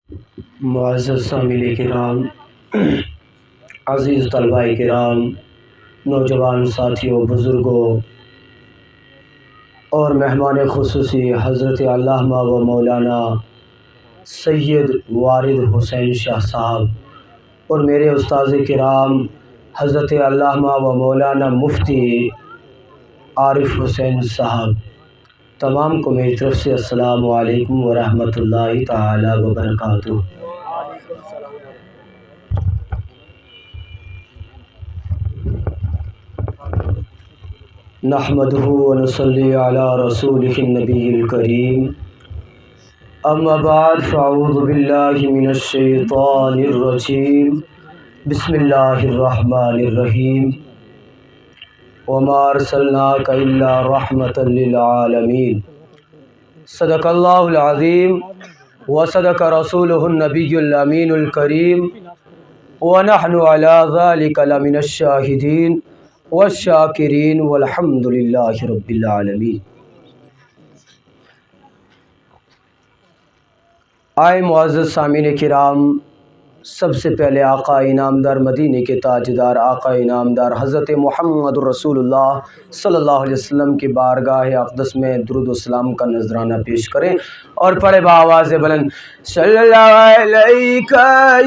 معزز سامعین کرام، عزیز طلباء کرام، نوجوان ساتھیوں، بزرگوں اور مہمان خصوصی حضرت علامہ و مولانا سید وارد حسین شاہ صاحب اور میرے استاذ کرام حضرت علامہ و مولانا مفتی عارف حسین صاحب، تمام کو میری طرف سے السلام علیکم ورحمۃ اللہ تعالی وبرکاتہ۔ نحمدہ ونصلی علی رسولہ النبی الکریم، اما بعد فاعوذ باللہ من الشیطان الرجیم، بسم اللہ الرحمن الرحیم، وما ارسلناک الا رحمۃ للعالمین، صدق اللہ العظیم وصدق رسولہ النبی الامین الکریم، ونحن علی ذلک لمن الشاہدین والشاکرین والحمد للہ رب العالمین۔ آئے معزز سامعین کرام، سب سے پہلے آقا انعامدار مدینے کے تاجدار آقا انعامدار حضرت محمد رسول اللہ صلی اللہ علیہ وسلم کی بارگاہ اقدس میں درود و سلام کا نذرانہ پیش کریں اور پڑھے بآواز بلند، صلی اللہ علیہ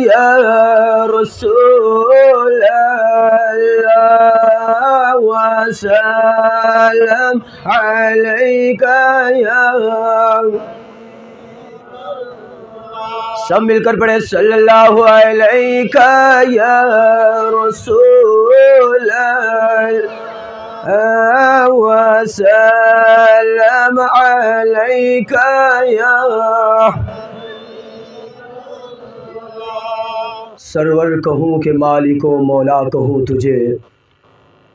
یا رسول اللہ وسلم علیہ یا، سب مل کر پڑھے، صلی اللہ علیہ یا رسول اللہ وسلم علیہ یا، سرور کہوں کہ مالک و مولا کہوں تجھے،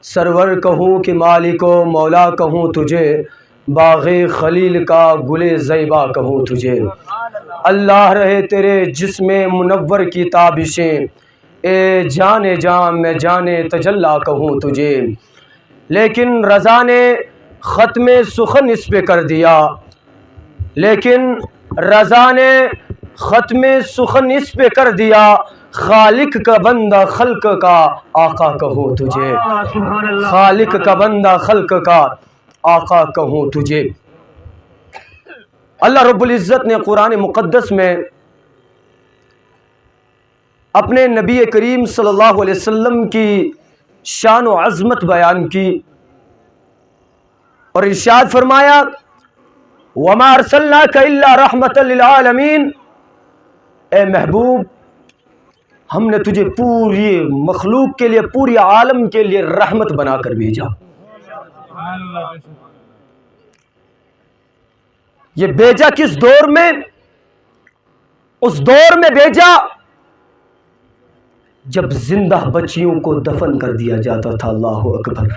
سرور کہوں کہ مالک و مولا کہوں تجھے، باغ خلیل کا گل زیبا کہوں تجھے، اللہ رہے تیرے جسم منور کی تابشیں، اے جان جان میں جان تجلی کہوں تجھے، لیکن رضا نے ختم سخن اس پہ کر دیا، لیکن رضا نے ختم سخن اس پہ کر دیا، خالق کا بندہ خلق کا آقا کہوں تجھے، خالق کا بندہ خلق کا آقا کہوں تجھے۔ اللہ رب العزت نے قرآن مقدس میں اپنے نبی کریم صلی اللہ علیہ وسلم کی شان و عظمت بیان کی اور ارشاد فرمایا، وَمَا أَرْسَلْنَاكَ إِلَّا رَحْمَةً لِلْعَالَمِينَ، اے محبوب ہم نے تجھے پوری مخلوق کے لیے، پوری عالم کے لیے رحمت بنا کر بھیجا۔ یہ بھیجا کس دور میں؟ اس دور میں بھیجا جب زندہ بچیوں کو دفن کر دیا جاتا تھا۔ اللہ اکبر۔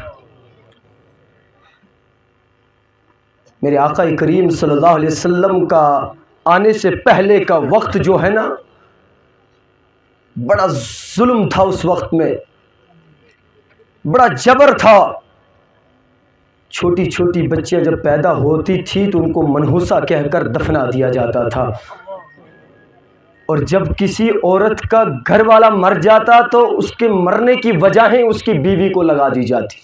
میرے آقا کریم صلی اللہ علیہ وسلم کا آنے سے پہلے کا وقت جو ہے نا، بڑا ظلم تھا اس وقت میں، بڑا جبر تھا۔ چھوٹی چھوٹی بچیاں جب پیدا ہوتی تھی تو ان کو منحوسہ کہہ کر دفنا دیا جاتا تھا، اور جب کسی عورت کا گھر والا مر جاتا تو اس کے مرنے کی وجہیں اس کی بیوی کو لگا دی جاتی۔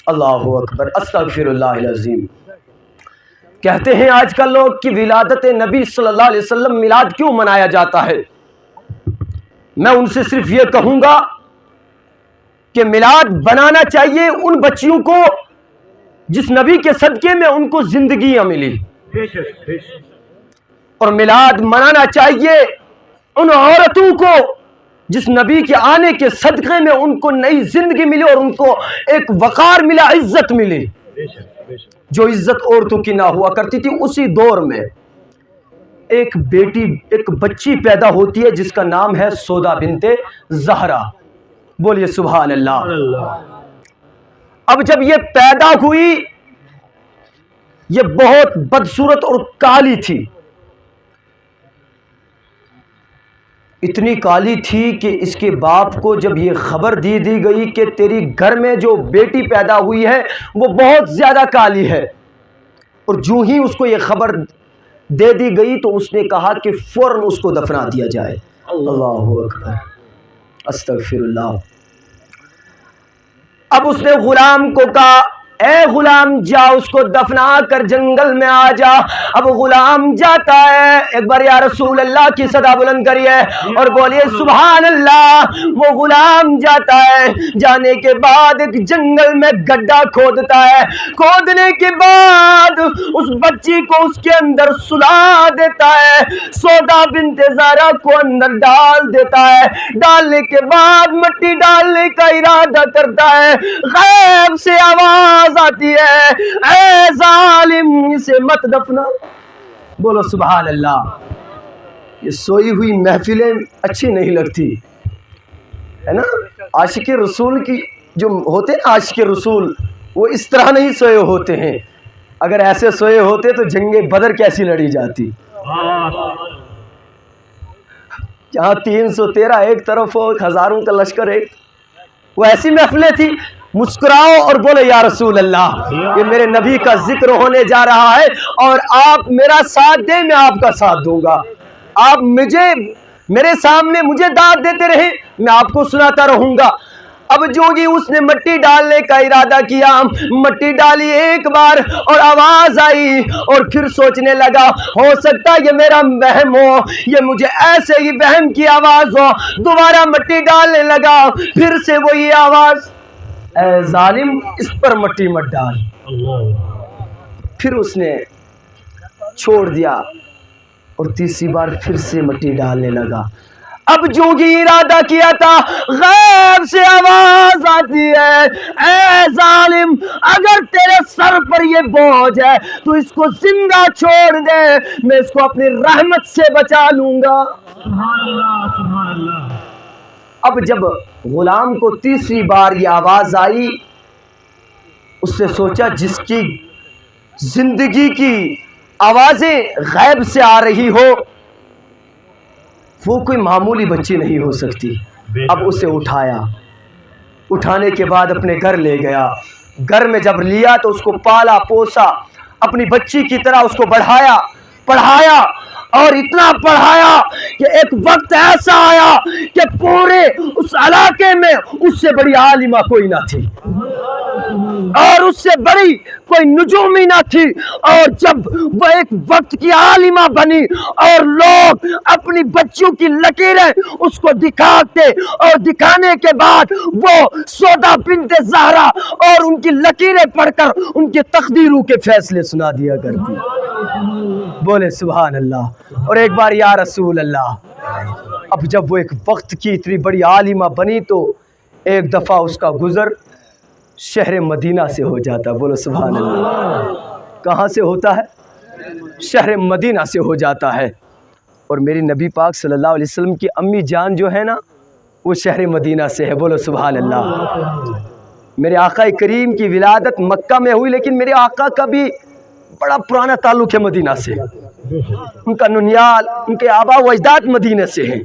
اللہ اکبر، استغفر اللہ العظیم۔ کہتے ہیں آج کل لوگ کہ ولادت نبی صلی اللہ علیہ وسلم میلاد کیوں منایا جاتا ہے؟ میں ان سے صرف یہ کہوں گا کہ میلاد بنانا چاہیے ان بچیوں کو جس نبی کے صدقے میں ان کو زندگیاں ملی، اور میلاد منانا چاہیے ان عورتوں کو جس نبی کے آنے کے صدقے میں ان کو نئی زندگی ملی اور ان کو ایک وقار ملا، عزت ملی، جو عزت عورتوں کی نہ ہوا کرتی تھی۔ اسی دور میں ایک بیٹی، ایک بچی پیدا ہوتی ہے جس کا نام ہے سودا بنت زہرا، بولیے سبحان اللہ۔ اب جب یہ پیدا ہوئی، یہ بہت بدصورت اور کالی تھی، اتنی کالی تھی کہ اس کے باپ کو جب یہ خبر دی گئی کہ تیری گھر میں جو بیٹی پیدا ہوئی ہے وہ بہت زیادہ کالی ہے، اور جو ہی اس کو یہ خبر دے دی گئی تو اس نے کہا کہ فوراً اس کو دفنا دیا جائے۔ اللہ اکبر، استغفر اللہ۔ اب اس نے غلام کو کہا اے غلام جا اس کو دفنا کر جنگل میں آ جا۔ اب غلام جاتا ہے، ایک بار یا رسول اللہ کی صدا بلند کریے اور بولیے سبحان اللہ۔ وہ غلام جاتا ہے، جانے کے بعد ایک جنگل میں گڈھا کھودتا ہے، کھودنے کے بعد اس بچی کو اس کے اندر سلا دیتا ہے، سودا بنت زہرا کو اندر ڈال دیتا ہے۔ ڈالنے کے بعد مٹی ڈالنے کا ارادہ کرتا ہے، غیب سے آواز آتی ہے اے ظالم اسے مت دفنا۔ بولو سبحان اللہ۔ یہ سوئی ہوئی محفلیں اچھی نہیں لگتی ہے نا۔ عاشق رسول کی جو ہوتے ہیں نا، عاشق رسول وہ اس طرح نہیں سوئے ہوتے ہیں۔ اگر ایسے سوئے ہوتے تو جنگ بدر کیسی لڑی جاتی، جہاں 313 ایک طرف ہو، ہزاروں کا لشکر ایک۔ وہ ایسی محفلیں تھی، مسکراؤ اور بولے یا رسول اللہ یہ میرے نبی کا ذکر ہونے جا رہا ہے اور آپ میرا ساتھ دیں، میں آپ کا ساتھ دوں گا۔ آپ میرے سامنے مجھے داد دیتے رہیں، میں آپ کو سناتا رہوں گا۔ اب جو ہی اس نے مٹی ڈالنے کا ارادہ کیا، مٹی ڈالی ایک بار اور آواز آئی، اور پھر سوچنے لگا ہو سکتا ہے یہ میرا وہم ہو، یہ مجھے ایسے ہی وہم کی آواز ہو۔ دوبارہ مٹی ڈالنے لگا، پھر سے وہی آواز اے ظالم اس پر مٹی مت ڈال۔ پھر اس نے چھوڑ دیا اور تیسری بار پھر سے مٹی ڈالنے لگا۔ اب جو ہی ارادہ کیا تھا، غیب سے آواز آتی ہے اے ظالم اگر تیرے سر پر یہ بوجھ ہے تو اس کو زندہ چھوڑ دے، میں اس کو اپنی رحمت سے بچا لوں گا۔ سبحان اللہ سبحان اللہ۔ اب جب غلام کو تیسری بار یہ آواز آئی، اس نے سوچا جس کی زندگی کی آوازیں غیب سے آ رہی ہو وہ کوئی معمولی بچی نہیں ہو سکتی۔ اب اسے اٹھایا، اٹھانے کے بعد اپنے گھر لے گیا۔ گھر میں جب لیا تو اس کو پالا پوسا، اپنی بچی کی طرح اس کو پڑھایا اور اتنا پڑھایا کہ ایک وقت ایسا آیا کہ پورے اس علاقے میں اس سے بڑی عالمہ کوئی نہ تھی اور اس سے بڑی کوئی نجومی نہ تھی۔ اور جب وہ ایک وقت کی عالمہ بنی اور لوگ اپنی بچیوں کی لکیریں اس کو دکھاتے اور دکھانے کے بعد وہ سودا بنت زہرا اور ان کی لکیریں پڑھ کر ان کے تقدیروں کے فیصلے سنا دیا کرتی۔ بولے سبحان اللہ اور ایک بار یا رسول اللہ۔ اب جب وہ ایک وقت کی اتنی بڑی عالمہ بنی تو ایک دفعہ اس کا گزر شہر مدینہ سے ہو جاتا۔ بولو سبحان اللہ۔ کہاں سے ہوتا ہے؟ شہر مدینہ سے ہو جاتا ہے۔ اور میری نبی پاک صلی اللہ علیہ وسلم کی امی جان جو ہے نا وہ شہر مدینہ سے ہے۔ بولو سبحان اللہ۔ میرے آقا کریم کی ولادت مکہ میں ہوئی، لیکن میرے آقا کا بھی بڑا پرانا تعلق ہے مدینہ سے۔ ان کا ننیال، ان کے آبا و اجداد مدینہ سے ہیں۔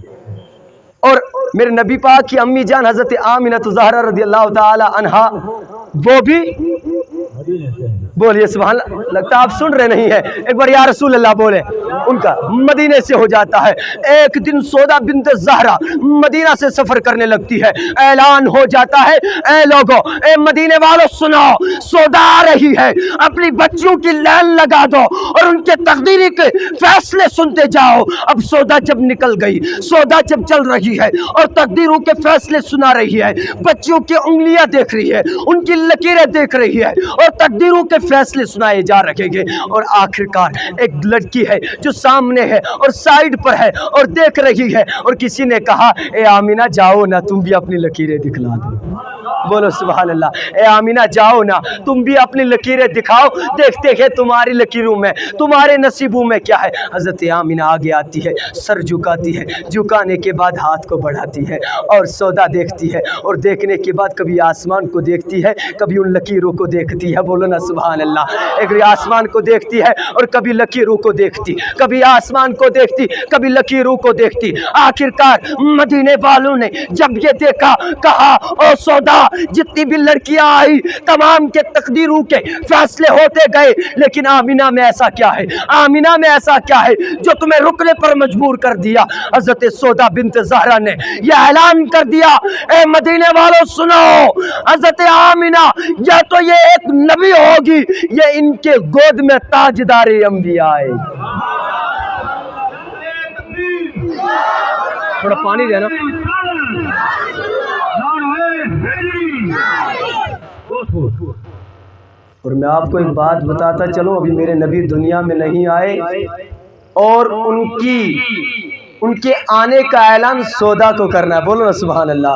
اور میرے نبی پاک کی امی جان حضرت آمنہ زہرا رضی اللہ تعالی عنہا وہ بھی بولیے سبحان اللہ۔ لگتا آپ سن رہے نہیں ہے، ایک بار یا رسول اللہ بولے۔ ان کا مدینے سے ہو جاتا ہے۔ ایک دن سودا بنت زہرا مدینہ سے سفر کرنے لگتی ہے، اعلان ہو جاتا ہے اے لوگو، اے مدینے والو سنو، سودا آ رہی ہے، اپنی بچیوں کی لائن لگا دو اور ان کے تقدیری کے فیصلے سنتے جاؤ۔ اب سودا جب نکل گئی، سودا جب چل رہی ہے اور تقدیروں کے فیصلے سنا رہی ہے، بچیوں کی انگلیاں دیکھ رہی ہے، ان کی لکیریں دیکھ رہی ہے اور تقدیروں کے فیصلے سنائے جا رہے ہیں۔ اور آخرکار ایک لڑکی ہے جو سامنے ہے اور سائیڈ پر ہے اور دیکھ رہی ہے، اور کسی نے کہا اے آمینہ جاؤ نا تم بھی اپنی لکیریں دکھلا دو۔ بولو سبحان اللہ۔ اے آمینہ جاؤ نا تم بھی اپنی لکیریں دکھاؤ، دیکھتے ہیں تمہاری لکیروں میں، تمہارے نصیبوں میں کیا ہے۔ حضرت آمینہ آگے آتی ہے، سر جھکاتی ہے، جھکانے کے بعد ہاتھ کو بڑھاتی ہے اور سودا دیکھتی ہے، اور دیکھنے کے بعد کبھی آسمان کو دیکھتی ہے، کبھی ان لکیروں کو دیکھتی ہے۔ بولو نا سبحان اللہ۔ ایک آسمان کو دیکھتی ہے اور کبھی لکیروں کو دیکھتی، کبھی آسمان کو دیکھتی، کبھی لکیروں کو دیکھتی۔ آخرکار مدینے والوں نے جب یہ دیکھا کہا او سودا جتنی بھی لڑکیاں آئی تمام کے تقدیروں کے فیصلے ہوتے گئے، لیکن آمینہ میں ایسا کیا ہے، آمینہ میں ایسا کیا ہے جو تمہیں رکنے پر مجبور کر دیا؟ حضرت سودا بنت زہرا نے یہ اعلان کر دیا، اے مدینے والوں سنو، حضرت آمینہ یا تو یہ ایک نبی ہوگی، یہ ان کے گود میں تاجدار انبیاء ہے۔ تھوڑا پانی دینا۔ اور میں آپ کو ایک بات بتاتا چلوں، ابھی میرے نبی دنیا میں نہیں آئے اور ان کے آنے کا اعلان سودا کو کرنا ہے۔ بولو نا سبحان اللہ۔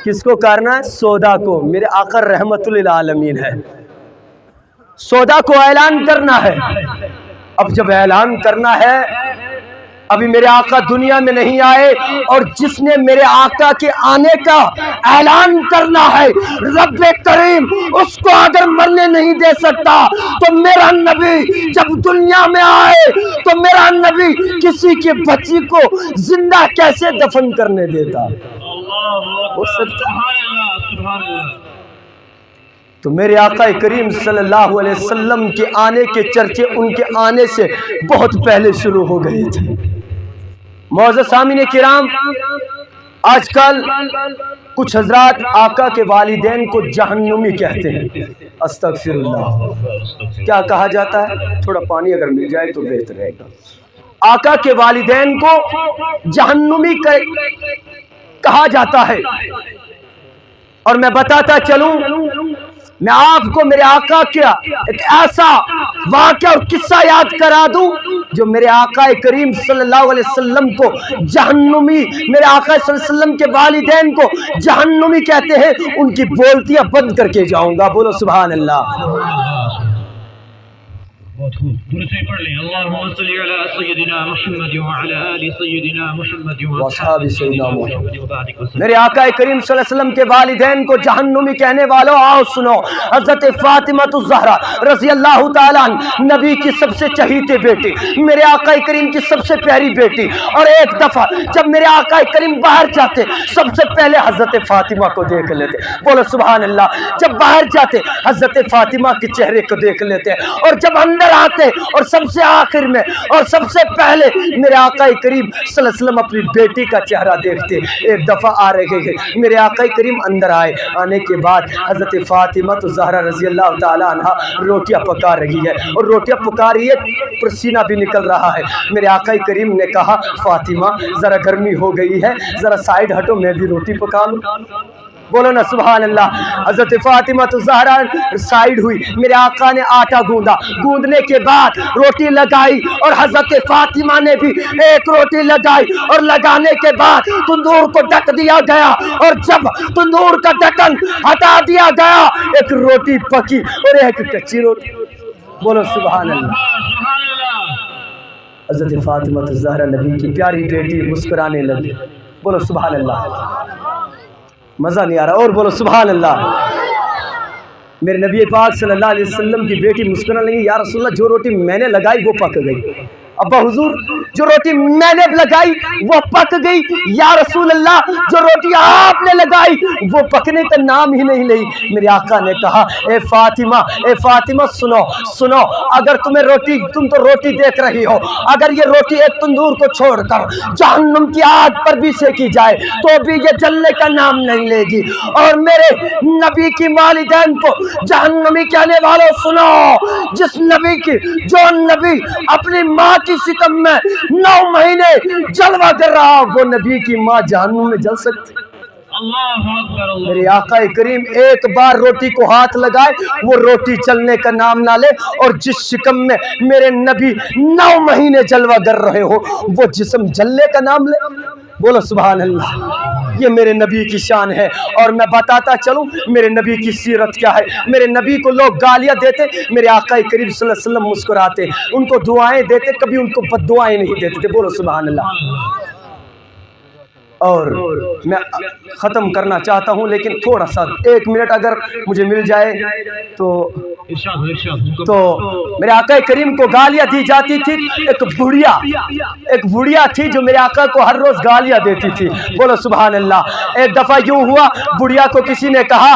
کس کو کرنا ہے؟ سودا کو۔ میرے آقا رحمت للعالمین ہے، سودا کو اعلان کرنا ہے۔ اب جب اعلان کرنا ہے، ابھی میرے آقا دنیا میں نہیں آئے، اور جس نے میرے آقا کے آنے کا اعلان کرنا ہے رب کریم اس کو اگر مرنے نہیں دے سکتا، تو میرا نبی جب دنیا میں آئے تو میرا نبی کسی کی بچی کو زندہ کیسے دفن کرنے دیتا؟ تو میرے آقا کریم صلی اللہ علیہ وسلم کے آنے کے چرچے ان کے آنے سے بہت پہلے شروع ہو گئے تھے۔ معزز سامعین کرام، آج کل کچھ حضرات آقا کے والدین کو جہنمی کہتے ہیں۔ استغفر اللہ۔ کیا کہا جاتا ہے؟ تھوڑا پانی اگر مل جائے تو بہتر رہے گا۔ آقا کے والدین کو جہنمی کہا جاتا ہے، اور میں بتاتا چلوں، میں آپ کو میرے آقا کیا ایک ایسا واقعہ اور قصہ یاد کرا دوں جو میرے آقا کریم صلی اللہ علیہ وسلم کو جہنمی، میرے آقا صلی اللہ علیہ وسلم کے والدین کو جہنمی کہتے ہیں۔ ان کی بولتیاں بند کر کے جاؤں گا، بولو سبحان اللہ۔ بہت خوب، درود پڑھ لیں۔ اللہم صلی علی سیدنا محمد وعلی آل سیدنا محمد واصحاب سیدنا محمد۔ میرے آقا کریم صلی اللہ علیہ وسلم کے والدین کو جہنمی کہنے والوں، آؤ سنو۔ حضرت فاطمہ الزہرا رضی اللہ تعالیٰ عنہ، نبی کی سب سے چہیتے بیٹی، میرے آقا کریم کی سب سے پیاری بیٹی، اور ایک دفعہ جب میرے آقا کریم باہر جاتے سب سے پہلے حضرت فاطمہ کو دیکھ لیتے، بولو سبحان اللہ۔ جب باہر جاتے حضرت فاطمہ کے چہرے کو دیکھ لیتے، اور جب اندر آتے اور سب سے آخر میں اور سب سے پہلے میرے آقا کریم صلی اللہ علیہ وسلم اپنی بیٹی کا چہرہ دیکھتے۔ ایک دفعہ آ رہے ہیں، میرے آقا کریم اندر آئے، آنے کے بعد حضرت فاطمہ الزہرا رضی اللہ تعالیٰ عنہ روٹیاں پکا رہی ہے، اور روٹیاں پکا رہی ہے، پسینہ بھی نکل رہا ہے۔ میرے آقا کریم نے کہا، فاطمہ ذرا گرمی ہو گئی ہے، ذرا سائیڈ ہٹو، میں بھی روٹی پکا لوں۔ بولو نا سبحان اللہ۔ حضرت فاطمہ الزہرا سائیڈ ہوئی، میرے آقا نے آٹا گوندا، گوندنے کے بعد روٹی لگائی، اور حضرت فاطمہ نے بھی ایک روٹی لگائی، اور لگانے کے بعد تندور کو ڈھک دیا گیا، اور جب تندور کا ڈھکن ہٹا دیا گیا، ایک روٹی پکی اور ایک کچی روٹی۔ بولو سبحان اللہ۔ حضرت فاطمہ الزہرا نبی کی پیاری بیٹی مسکرانے لگی، بولو سبحان اللہ۔ مزہ نہیں آ رہا، اور بولو سبحان اللہ۔ میرے نبی پاک صلی اللہ علیہ وسلم کی بیٹی مسکرانے لگی، یا رسول اللہ جو روٹی میں نے لگائی وہ پک گئی۔ ابا حضور جو روٹی میں نے لگائی وہ پک گئی، یا رسول اللہ جو روٹی آپ نے لگائی وہ پکنے کا نام ہی نہیں لئی۔ میرے آقا نے کہا، اے فاطمہ سنو سنو، اگر تم تو روٹی دیکھ رہی ہو، اگر یہ روٹی ایک تندور کو چھوڑ کر جہنم کی آگ پر بھی سینکی جائے تو بھی یہ جلنے کا نام نہیں لے گی۔ اور میرے نبی کی والدین کو جہنمی کہنے والوں سنو، جس نبی کی، جو نبی اپنی ماں کی ستم میں 9 مہینے جلوہ کر رہا، وہ نبی کی ماں جہنم میں جل سکتی؟ میرے آقا کریم ایک بار روٹی کو ہاتھ لگائے، وہ روٹی چلنے کا نام نہ لے، اور جس شکم میں میرے نبی 9 مہینے جلوہ کر رہے ہو وہ جسم جلنے کا نام لے۔ بولو سبحان اللہ۔ یہ میرے نبی کی شان ہے، اور میں بتاتا چلوں میرے نبی کی سیرت کیا ہے۔ میرے نبی کو لوگ گالیاں دیتے، میرے آقا کریم صلی اللہ علیہ وسلم مسکراتے، ان کو دعائیں دیتے، کبھی ان کو بد دعائیں نہیں دیتے تھے۔ بولو سبحان اللہ۔ اور میں ختم کرنا چاہتا ہوں لیکن تھوڑا سا 1 منٹ اگر مجھے مل جائے تو میرے آقا کریم کو گالیاں دی جاتی تھی. ایک بڑھیا تھی جو میرے آقا کو ہر روز گالیاں دیتی تھی. بولو سبحان اللہ. ایک دفعہ یوں ہوا, بڑھیا کو کسی نے کہا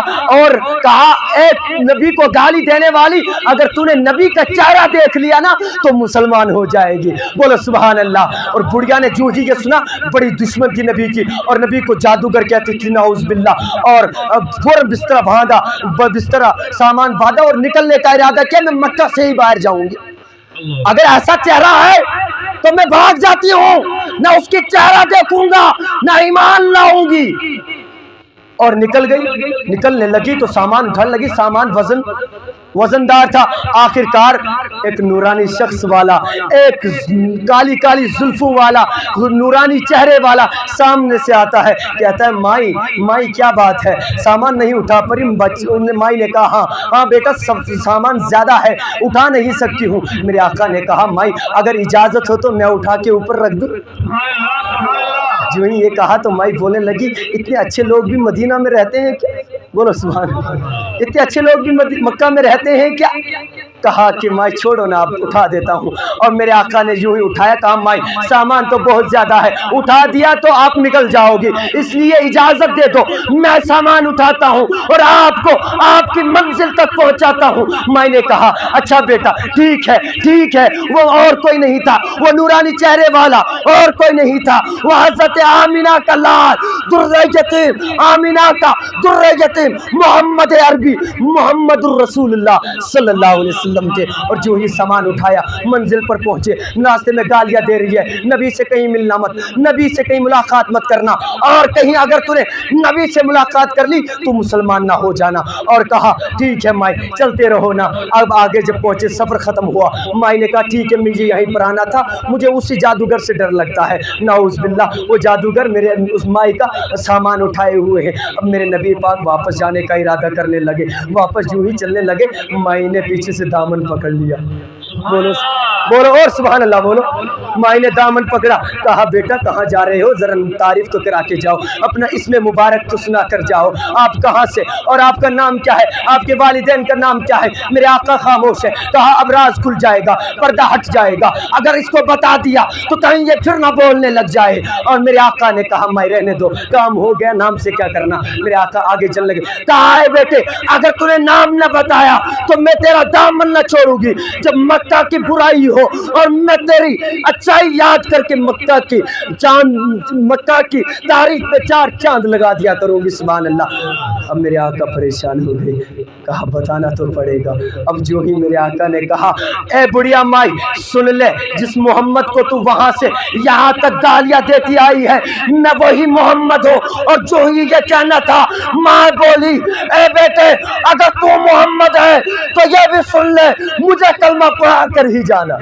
اے نبی کو گالی دینے والی, اگر تو نے نبی کا چہرہ دیکھ لیا نا تو مسلمان ہو جائے گی. بولو سبحان اللہ. اور بڑھیا نے جو ہی یہ سنا, بڑی دشمن تھی نبی کی, اور نبی کو جادوگر کہتی تھی نعوذ باللہ. اور فوراً بستر باندھا, بستر سامان باندھا اور نکلنے کا ارادہ کیا, میں مکہ سے ہی باہر جاؤں گی. اگر ایسا چہرہ ہے تو میں بھاگ جاتی ہوں, نہ اس کی چہرہ دیکھوں گا نہ ایمان لاؤں گی. اور نکل گئی. نکلنے لگی تو سامان اٹھانے لگی. سامان وزندار تھا. آخر کار ایک نورانی شخص والا, ایک کالی کالی زلفوں والا, نورانی چہرے والا سامنے سے آتا ہے. کہتا ہے مائی کیا بات ہے, سامان نہیں اٹھا پری؟ مائی نے کہا ہاں بیٹا سامان زیادہ ہے, اٹھا نہیں سکتی ہوں. میرے آقا نے کہا مائی اگر اجازت ہو تو میں اٹھا کے اوپر رکھ دوں. جو ہی یہ کہا تو مائی بولنے لگی اتنے اچھے لوگ بھی مدینہ میں رہتے ہیں کیا؟ بولو سبحان اللہ. اتنے اچھے لوگ بھی مکہ میں رہتے ہیں کیا؟ کہا کہ مائی چھوڑو نا, آپ اٹھا دیتا ہوں. اور میرے آقا نے یوں ہی اٹھایا. کہا مائی سامان تو بہت زیادہ ہے, اٹھا دیا تو آپ نکل جاؤ گی, اس لیے اجازت دے دو, میں سامان اٹھاتا ہوں اور آپ کو آپ کی منزل تک پہنچاتا ہوں. مائی نے کہا اچھا بیٹا ٹھیک ہے. وہ اور کوئی نہیں تھا, وہ نورانی چہرے والا اور کوئی نہیں تھا, وہ حضرت آمینہ کا لال در یتیم, آمینہ کا در یتیم محمد عربی محمد الرسول اللہ صلی اللہ علیہ وسلم کے. اور جو ہی سامان اٹھایا منزل پر پہنچے, راستے میں گالیاں دے رہی ہے, نبی سے کہیں ملنا مت, نبی سے کہیں ملاقات مت کرنا, اور کہیں اگر تو نے نبی سے ملاقات کر لی تو مسلمان نہ ہو جانا. اور کہا ٹھیک ہے مائی چلتے رہو نا. اب آگے جب پہنچے سفر ختم ہوا. مائی نے کہا ٹھیک ہے مجھے یہیں پر آنا تھا, مجھے اسی جادوگر سے ڈر لگتا ہے. نعوذ باللہ, وہ جادوگر میرے اس مائی کا سامان اٹھائے ہوئے ہیں. اب میرے نبی پاک واپس جانے کا ارادہ کرنے لگے. واپس جو ہی چلنے لگے, مائی نے پیچھے سے دامن پکڑ لیا. بولو اور سبحان اللہ بولو. مائی نے دامن پکڑا. کہا بیٹا کہاں جا رہے ہو, ذرا تعریف تو کرا کے جاؤ, اپنا اسم مبارک تو سنا کر جاؤ. آپ کہاں سے اور آپ کا نام کیا ہے, آپ کے والدین کا نام کیا ہے؟ میرے آقا خاموش ہے. کہا اب راز کھل جائے گا, پردہ ہٹ جائے گا, اگر اس کو بتا دیا تو کہیں یہ پھر نہ بولنے لگ جائے. اور میرے آقا نے کہا مائی رہنے دو, کام ہو گیا, نام سے کیا کرنا. میرے آقا آگے چلنے لگے. کہا ہے بیٹے اگر تو نے نام نہ بتایا تو میں تیرا دامن نہ چھوڑوں گی. جب مکہ کی برائی ہو اور میں تیری اچھائی یاد کر کے مکہ کی تاریخ پہ 4 چاند لگا دیا کروں گی. سبحان اللہ. اب میرے آقا پریشان ہو گئے. کہا بتانا تو پڑے گا. اب جو ہی میرے آقا نے کہا اے بڑھیا مائی سن لے, جس محمد کو تو وہاں سے یہاں تک گالیاں دیتی آئی ہے نہ وہی محمد ہو. اور جو ہی یہ کہنا تھا, ماں بولی اے بیٹے اگر تو محمد ہے تو یہ بھی سن لے, مجھے کلمہ پڑھا کر ہی جانا,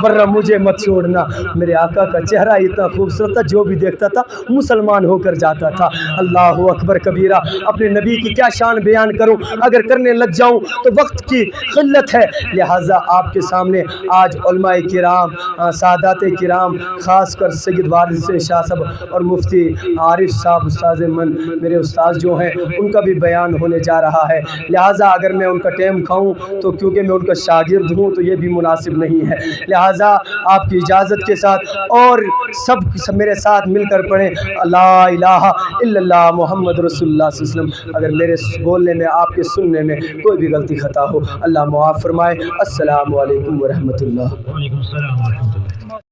ورنہ مجھے مت چھوڑنا. میرے آقا کا چہرہ اتنا خوبصورت تھا, جو بھی دیکھتا تھا مسلمان ہو کر جاتا تھا. اللہ اکبر کبیرہ. اپنے نبی کی کیا شان بیان کروں, اگر کرنے لگ جاؤں تو وقت کی قلت ہے. لہٰذا آپ کے سامنے آج علماء کرام, سادات کرام, خاص کر سید وارث شاہ صاحب اور مفتی عارف صاحب استاذ من, میرے استاذ جو ہیں, ان کا بھی بیان ہونے جا رہا ہے. لہٰذا اگر میں ان کا ٹائم کھاؤں تو کیونکہ میں ان کا شاگرد ہوں تو یہ بھی مناسب نہیں ہے. لہٰذا آپ کی اجازت کے ساتھ اور سب میرے ساتھ مل کر پڑھیں لا الہ الا اللہ محمد رسول اللہ صلی اللہ علیہ وسلم. اگر میرے بولنے میں, آپ کے سننے میں کوئی بھی غلطی خطا ہو, اللہ معاف فرمائے. السلام علیکم ورحمۃ اللہ. وعلیکم السلام ورحمۃ اللہ.